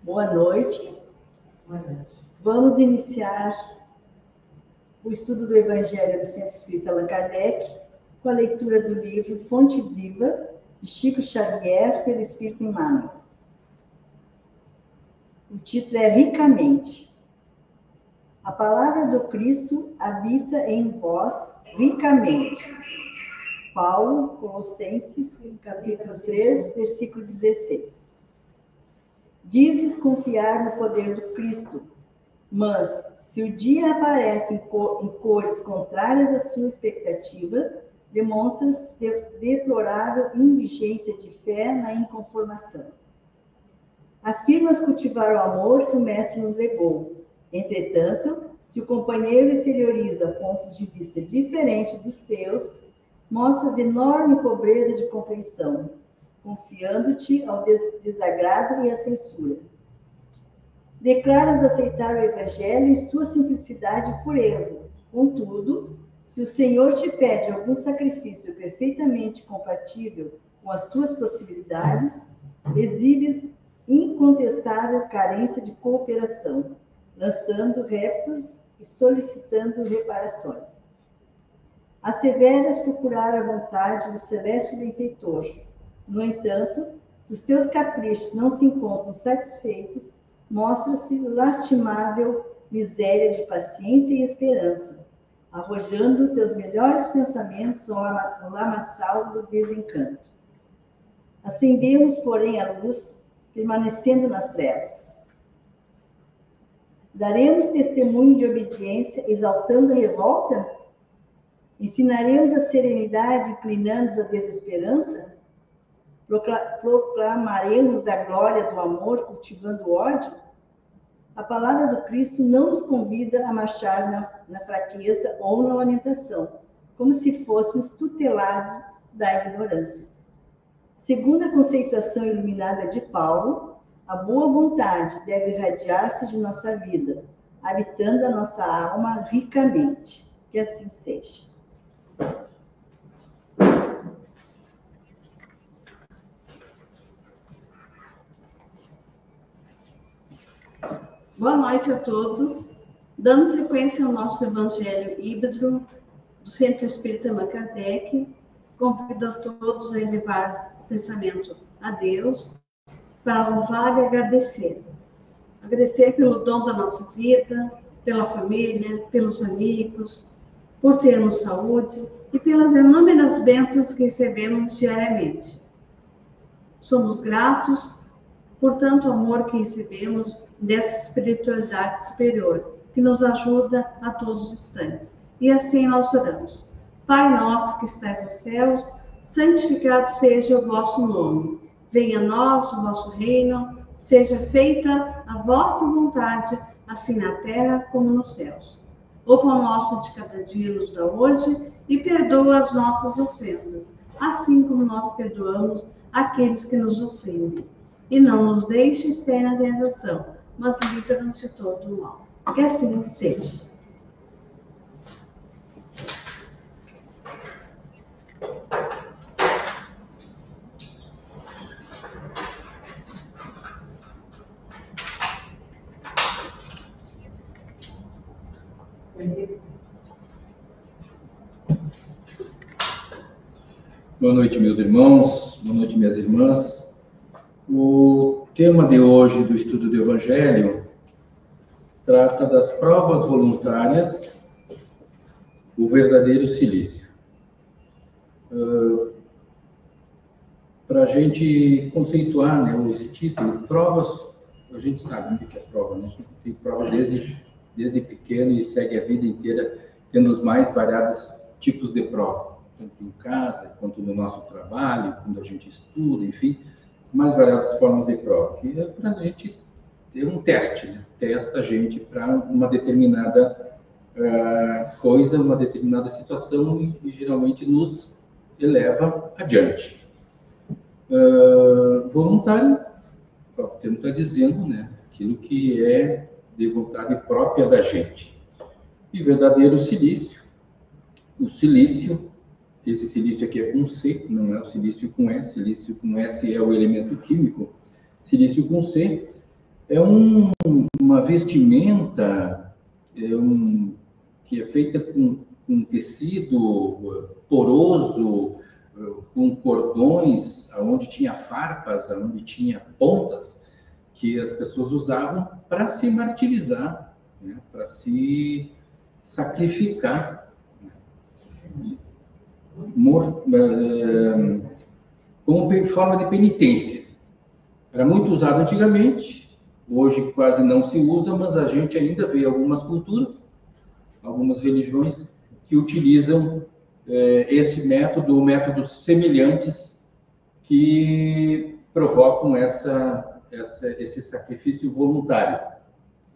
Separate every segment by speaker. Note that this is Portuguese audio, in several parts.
Speaker 1: Boa noite.
Speaker 2: Boa noite.
Speaker 1: Vamos iniciar o estudo do Evangelho do Centro Espírita Allan Kardec com a leitura do livro Fonte Viva, de Chico Xavier, pelo Espírito Emmanuel. O título é Ricamente. A palavra do Cristo habita em vós ricamente. Paulo, Colossenses, capítulo 3, versículo 16. Dizes confiar no poder do Cristo, mas se o dia aparece em cores contrárias à sua expectativa, demonstras deplorável indigência de fé na inconformação. Afirmas cultivar o amor que o Mestre nos legou. Entretanto, se o companheiro exterioriza pontos de vista diferentes dos teus, mostras enorme pobreza de compreensão, confiando-te ao desagrado e à censura. Declaras aceitar o Evangelho em sua simplicidade e pureza. Contudo, se o Senhor te pede algum sacrifício perfeitamente compatível com as tuas possibilidades, exibes incontestável carência de cooperação, lançando reptos e solicitando reparações. Asseveras procurar a vontade do celeste benfeitor. No entanto, se os teus caprichos não se encontram satisfeitos, mostra-se lastimável miséria de paciência e esperança, arrojando teus melhores pensamentos ao lamaçal do desencanto. Acendemos, porém, a luz, permanecendo nas trevas. Daremos testemunho de obediência, exaltando a revolta? Ensinaremos a serenidade, inclinando-nos à desesperança? Proclamaremos a glória do amor, cultivando o ódio? A palavra do Cristo não nos convida a marchar na fraqueza ou na lamentação, como se fôssemos tutelados da ignorância. Segundo a conceituação iluminada de Paulo, a boa vontade deve irradiar-se de nossa vida, habitando a nossa alma ricamente. Que assim seja.
Speaker 2: Boa noite a todos. Dando sequência ao nosso Evangelho híbrido do Centro Espírita Allan Kardec, convido a todos a elevar o pensamento a Deus para louvar e agradecer. Agradecer pelo dom da nossa vida, pela família, pelos amigos, por termos saúde e pelas inúmeras bênçãos que recebemos diariamente. Somos gratos por tanto amor que recebemos dessa espiritualidade superior, que nos ajuda a todos os instantes. E assim nós oramos. Pai nosso que estais nos céus, santificado seja o vosso nome. Venha a nós o vosso reino, seja feita a vossa vontade, assim na terra como nos céus. O pão nosso de cada dia nos dá hoje e perdoa as nossas ofensas, assim como nós perdoamos aqueles que nos ofendem. E não nos deixes cair na tentação, mas livra-nos de todo o mal. Que assim seja.
Speaker 3: Boa noite, meus irmãos, boa noite, minhas irmãs. O tema de hoje do estudo do Evangelho trata das provas voluntárias, o verdadeiro silício. Para a gente conceituar, né, esse título, provas, a gente sabe o que é prova, né? A gente tem prova desde pequeno e segue a vida inteira tendo os mais variados tipos de prova, tanto em casa, quanto no nosso trabalho, quando a gente estuda, enfim, as mais variadas formas de prova, que é para a gente ter um teste, né? Testa a gente para uma determinada coisa, uma determinada situação e geralmente nos eleva adiante. Voluntário, o próprio termo está dizendo, né? Aquilo que é de vontade própria da gente. E verdadeiro silício, o silício, esse silício aqui é com C, não é o silício com S, silício com S é o elemento químico, silício com C É uma vestimenta que é feita com um tecido poroso, com cordões, onde tinha farpas, onde tinha pontas, que as pessoas usavam para se martirizar, né? Para se sacrificar, né? Como forma de penitência. Era muito usado antigamente, hoje quase não se usa, mas a gente ainda vê algumas culturas, algumas religiões que utilizam esse método, ou métodos semelhantes que provocam esse sacrifício voluntário.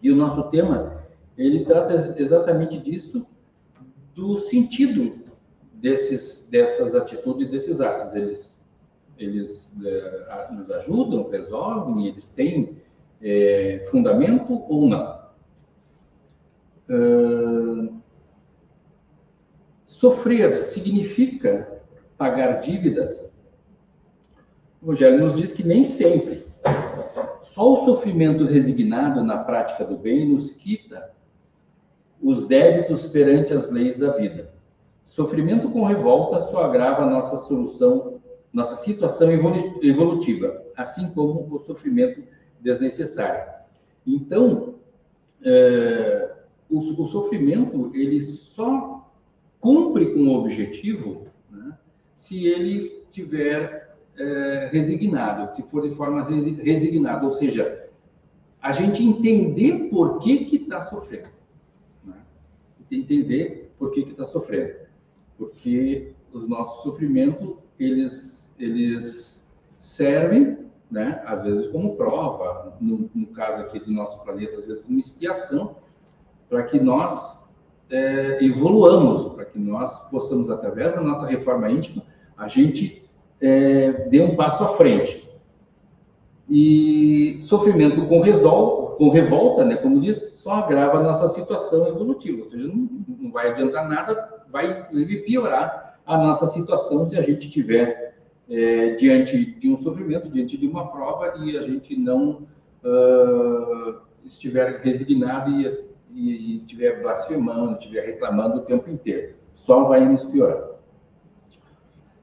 Speaker 3: E o nosso tema, ele trata exatamente disso, do sentido dessas atitudes, desses atos. Eles nos ajudam, resolvem, eles têm fundamento ou não. Sofrer significa pagar dívidas? O Evangelho nos diz que nem sempre. Só o sofrimento resignado na prática do bem nos quita os débitos perante as leis da vida. Sofrimento com revolta só agrava nossa situação evolutiva, assim como o sofrimento desnecessário. Então, o sofrimento, ele só cumpre com o objetivo, né, se ele tiver resignado, se for de forma resignada, ou seja, a gente entender por que está sofrendo, né? Entender por que está sofrendo, porque os nossos sofrimentos, eles servem, né, às vezes como prova, no caso aqui do nosso planeta, às vezes como expiação, para que nós evoluamos, para que nós possamos, através da nossa reforma íntima, a gente dê um passo à frente. E sofrimento com revolta, né, como diz, só agrava a nossa situação evolutiva, ou seja, não vai adiantar nada, vai inclusive piorar a nossa situação se a gente estiver diante de um sofrimento, diante de uma prova, e a gente não estiver resignado e estiver blasfemando, estiver reclamando o tempo inteiro. Só vai nos piorar.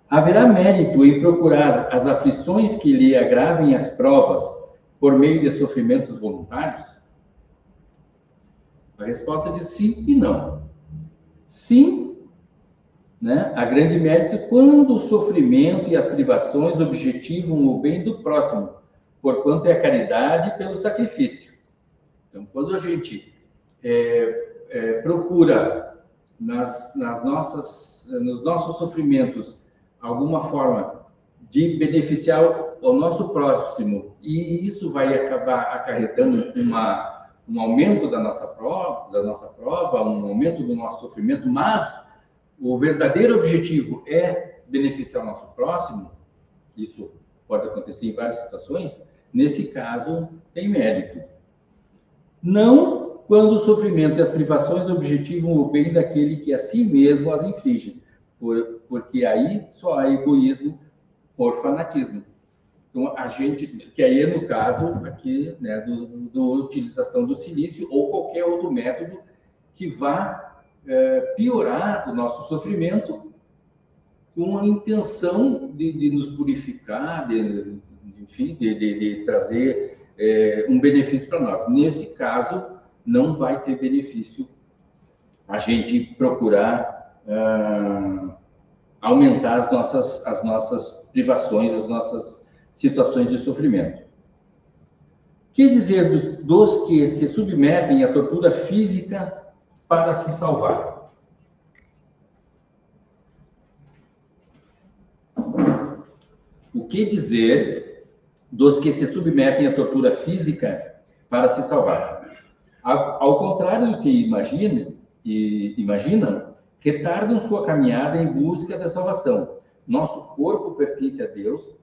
Speaker 3: Haverá mérito em procurar as aflições que lhe agravem as provas por meio de sofrimentos voluntários? A resposta é de sim e não. Sim, né? Há grande mérito quando o sofrimento e as privações objetivam o bem do próximo, porquanto é a caridade pelo sacrifício. Então, quando a gente procura nos nossos sofrimentos alguma forma de beneficiar o nosso próximo, e isso vai acabar acarretando um aumento da nossa prova, um aumento do nosso sofrimento, mas o verdadeiro objetivo é beneficiar o nosso próximo, isso pode acontecer em várias situações, nesse caso tem mérito. Não quando o sofrimento e as privações objetivam o bem daquele que a si mesmo as inflige, porque aí só há egoísmo por fanatismo. Então, a gente, que aí é no caso aqui, né, do utilização do silício ou qualquer outro método que vá piorar o nosso sofrimento com a intenção de nos purificar, enfim, de trazer um benefício para nós. Nesse caso, não vai ter benefício a gente procurar aumentar as nossas privações, as nossas situações de sofrimento. Que dizer dos que se submetem à tortura física para se salvar? O que dizer dos que se submetem à tortura física para se salvar? Ao contrário do que imaginam, retardam sua caminhada em busca da salvação. Nosso corpo pertence a Deus,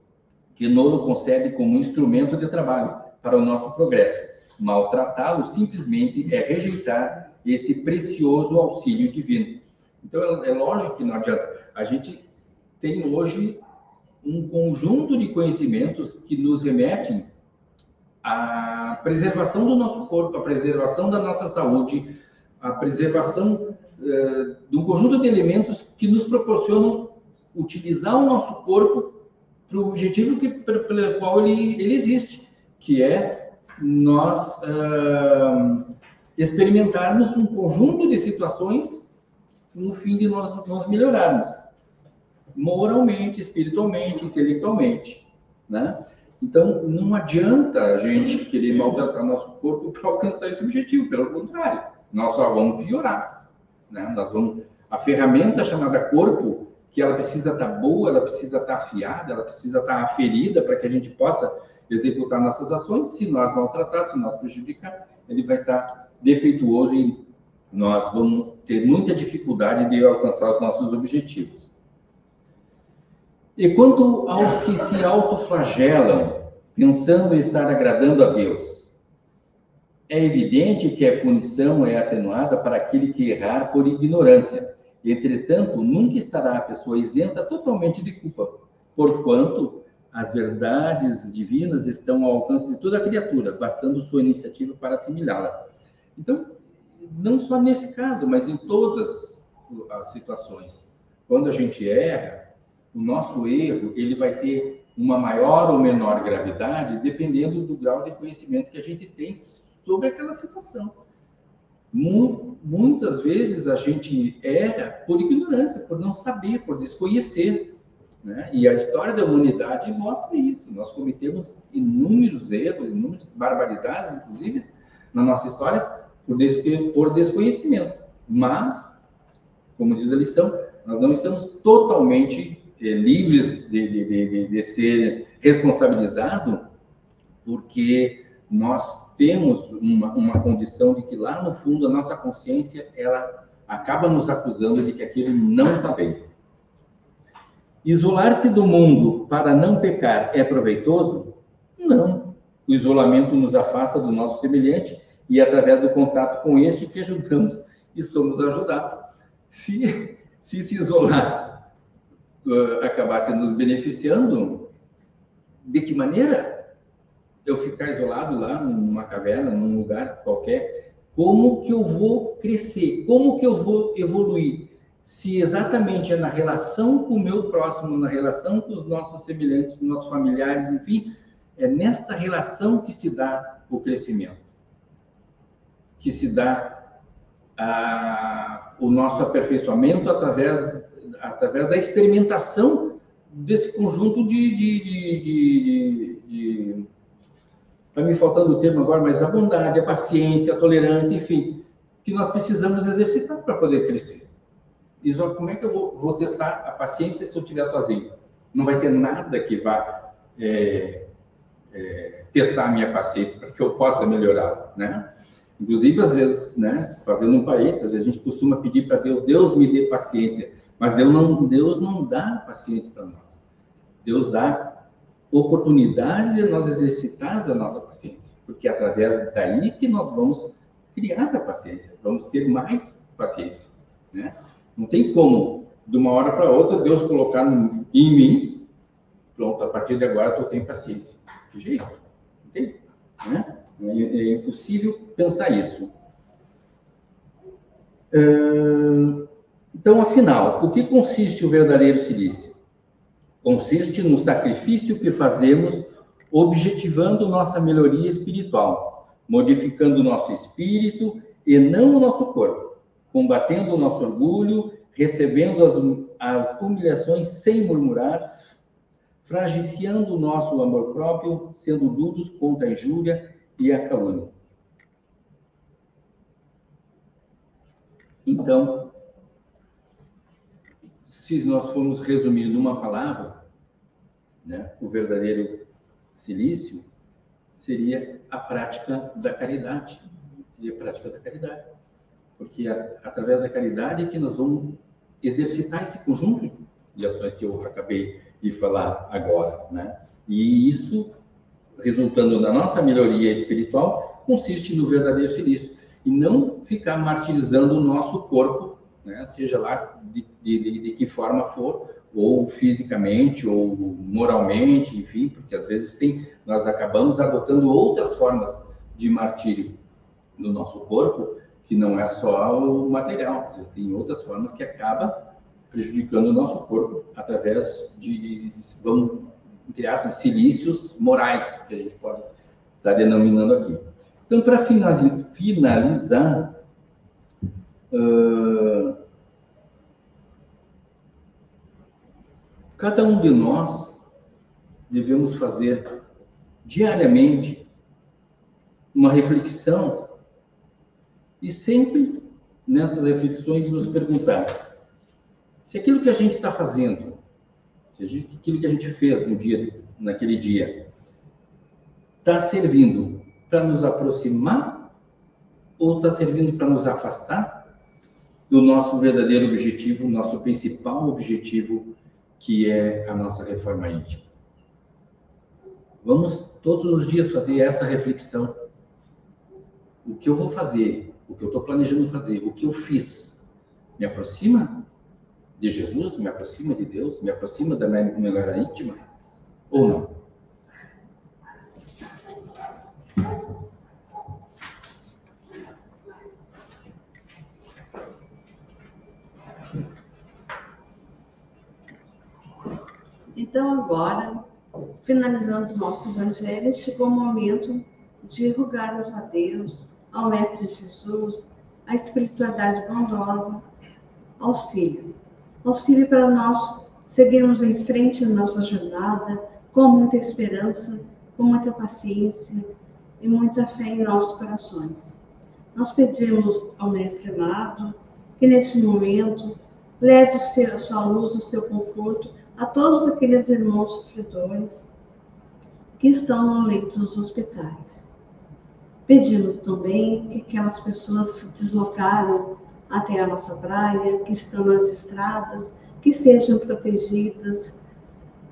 Speaker 3: que nos concede como instrumento de trabalho para o nosso progresso. Maltratá-lo simplesmente é rejeitar esse precioso auxílio divino. Então, é lógico que não adianta. A gente tem hoje um conjunto de conhecimentos que nos remetem a preservação do nosso corpo, a preservação da nossa saúde, a preservação de um conjunto de elementos que nos proporcionam utilizar o nosso corpo para o objetivo pelo qual ele existe, que é nós experimentarmos um conjunto de situações no fim de nós melhorarmos moralmente, espiritualmente, intelectualmente, né? Então, não adianta a gente querer maltratar nosso corpo para alcançar esse objetivo, pelo contrário, nós só vamos piorar, né? A ferramenta chamada corpo, que ela precisa estar boa, ela precisa estar afiada, ela precisa estar aferida para que a gente possa executar nossas ações. Se nós maltratar, se nós prejudicar, ele vai estar defeituoso e nós vamos ter muita dificuldade de alcançar os nossos objetivos. E quanto aos que se autoflagelam, pensando em estar agradando a Deus, é evidente que a punição é atenuada para aquele que errar por ignorância. Entretanto, nunca estará a pessoa isenta totalmente de culpa, porquanto as verdades divinas estão ao alcance de toda a criatura, bastando sua iniciativa para assimilá-la. Então, não só nesse caso, mas em todas as situações. Quando a gente erra, o nosso erro ele vai ter uma maior ou menor gravidade, dependendo do grau de conhecimento que a gente tem sobre aquela situação. Muitas vezes a gente erra por ignorância, por não saber, por desconhecer, né? E a história da humanidade mostra isso. Nós cometemos inúmeros erros, inúmeras barbaridades, inclusive, na nossa história, por desconhecimento. Mas, como diz a lição, nós não estamos totalmente livres de ser responsabilizados, porque nós temos uma condição de que lá no fundo a nossa consciência ela acaba nos acusando de que aquilo não está bem. Isolar-se do mundo para não pecar é proveitoso? Não. O isolamento nos afasta do nosso semelhante e é através do contato com este que ajudamos e somos ajudados. Se isolar acabasse nos beneficiando, de que maneira? Eu ficar isolado lá numa caverna, num lugar qualquer, como que eu vou crescer? Como que eu vou evoluir? Se exatamente é na relação com o meu próximo, na relação com os nossos semelhantes, com os nossos familiares, enfim, é nesta relação que se dá o crescimento, que se dá o nosso aperfeiçoamento através da experimentação desse conjunto vai me faltando o termo agora, mas a bondade, a paciência, a tolerância, enfim, que nós precisamos exercitar para poder crescer. E só como é que eu vou testar a paciência se eu estiver sozinho? Não vai ter nada que vá testar a minha paciência para que eu possa melhorar, né? Inclusive, às vezes, né, fazendo um parênteses, às vezes a gente costuma pedir para Deus me dê paciência, mas Deus não dá paciência para nós. Deus dá oportunidade de nós exercitarmos a nossa paciência, porque é através daí que nós vamos criar a paciência, vamos ter mais paciência, né? Não tem como, de uma hora para outra, Deus colocar em mim, pronto, a partir de agora eu tenho paciência. Que jeito? Não tem, né? É impossível pensar isso. Então, afinal, o que consiste o verdadeiro silício? Consiste no sacrifício que fazemos, objetivando nossa melhoria espiritual, modificando o nosso espírito e não o nosso corpo, combatendo o nosso orgulho, recebendo as humilhações sem murmurar, fragilizando o nosso amor próprio, sendo duros contra a injúria e a calúnia. Então, se nós formos resumir numa palavra, né, o verdadeiro silício seria a prática da caridade. Seria a prática da caridade. Porque através da caridade é que nós vamos exercitar esse conjunto de ações que eu acabei de falar agora, né? E isso, resultando na nossa melhoria espiritual, consiste no verdadeiro silício. E não ficar martirizando o nosso corpo, né? Seja lá de que forma for, ou fisicamente, ou moralmente, enfim, porque às vezes nós acabamos adotando outras formas de martírio no nosso corpo, que não é só o material, às vezes tem outras formas que acaba prejudicando o nosso corpo através vamos, entre aspas, silícios morais, que a gente pode estar denominando aqui. Então, para finalizar, cada um de nós devemos fazer diariamente uma reflexão e sempre nessas reflexões nos perguntar se aquilo que a gente está fazendo, se aquilo que a gente fez naquele dia, está servindo para nos aproximar ou está servindo para nos afastar do nosso verdadeiro objetivo, nosso principal objetivo, que é a nossa reforma íntima. Vamos todos os dias fazer essa reflexão. O que eu vou fazer, o que eu estou planejando fazer, o que eu fiz, me aproxima de Jesus, me aproxima de Deus, me aproxima da minha melhora íntima ou não?
Speaker 2: Então, agora, finalizando o nosso Evangelho, chegou o momento de rogarmos a Deus, ao Mestre Jesus, a espiritualidade bondosa, auxílio. Auxílio para nós seguirmos em frente na nossa jornada, com muita esperança, com muita paciência e muita fé em nossos corações. Nós pedimos ao Mestre amado que, neste momento, leve a sua luz, o seu conforto a todos aqueles irmãos sofredores que estão no leito dos hospitais. Pedimos também que aquelas pessoas se deslocaram até a nossa praia, que estão nas estradas, que sejam protegidas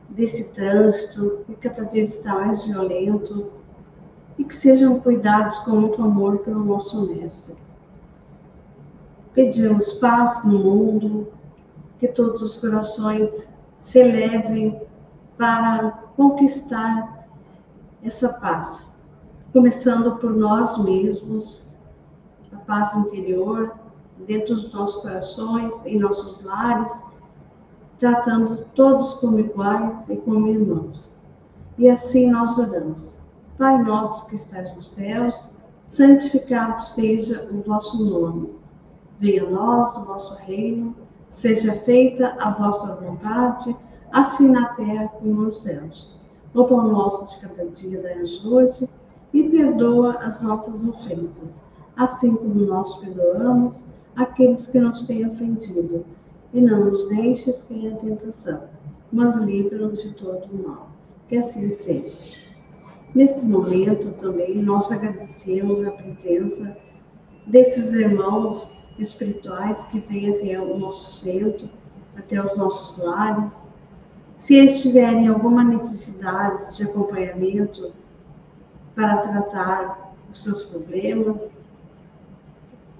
Speaker 2: desse trânsito que cada vez está mais violento e que sejam cuidados com muito amor pelo nosso Mestre. Pedimos paz no mundo, que todos os corações se elevem para conquistar essa paz, começando por nós mesmos, a paz interior, dentro dos nossos corações, em nossos lares, tratando todos como iguais e como irmãos. E assim nós oramos. Pai nosso que estás nos céus, santificado seja o vosso nome. Venha a nós o vosso reino, seja feita a vossa vontade, assim na terra como nos céus. O pão nosso de cada dia dai-nos hoje e perdoa as nossas ofensas, assim como nós perdoamos aqueles que nos têm ofendido. E não nos deixes cair em tentação, mas livra-nos de todo o mal. Que assim seja. Nesse momento também nós agradecemos a presença desses irmãos espirituais que vêm até o nosso centro, até os nossos lares. Se eles tiverem alguma necessidade de acompanhamento para tratar os seus problemas,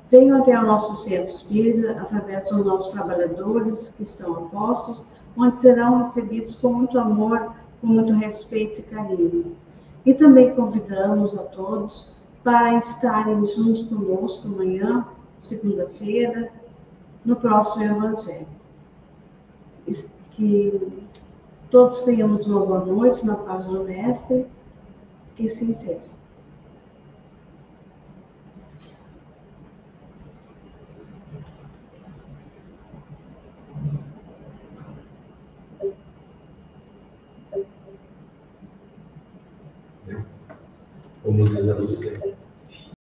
Speaker 2: venham até o nosso centro espírita através dos nossos trabalhadores que estão a postos, onde serão recebidos com muito amor, com muito respeito e carinho. E também convidamos a todos para estarem juntos conosco amanhã, segunda-feira, no próximo Evangelho. Que todos tenhamos uma boa noite na paz do Mestre, que assim seja.
Speaker 3: Como diz a Lúcia.